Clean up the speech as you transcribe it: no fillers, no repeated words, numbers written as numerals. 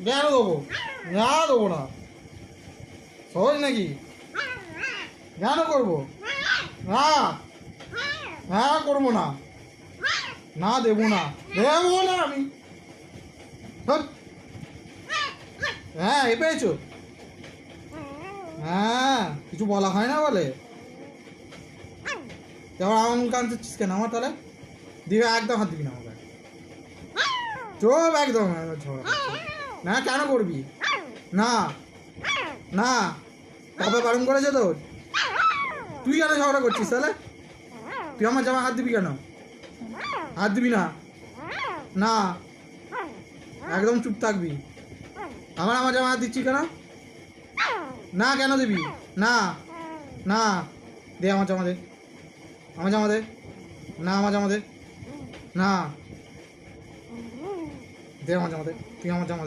কেন দেবো? না দেবো না, সহজ নাকি? কেন করবো না? হ্যাঁ করবো না, না দেবো না, দেবো না আমি। ধুৎ। হ্যাঁ এ পেয়েছো? হ্যাঁ কিছু বলা হয় না বলে? এবার আমার কান চাচ্ছিস কেন আমার? তাহলে দিবে একদম, হাত দিবি না আমাকে, চোপ একদম। ঝগড়া করছিস। না কেন করবি? না না, বাবা বারণ করেছে তোর? তুই কেন ঝগড়া করছিস তাহলে? তুই আমার জামা হাত দিবি কেন? হাত দিবি না, না একদম চুপ থাকবি। আমার জামা হাত দিচ্ছি কেন? না কেন দিবি? না না, দে আমার জামা দে, আমার জামা দে, না আমার জামা দে, না দে আমার জামা দে, তুই আমার জামা দে।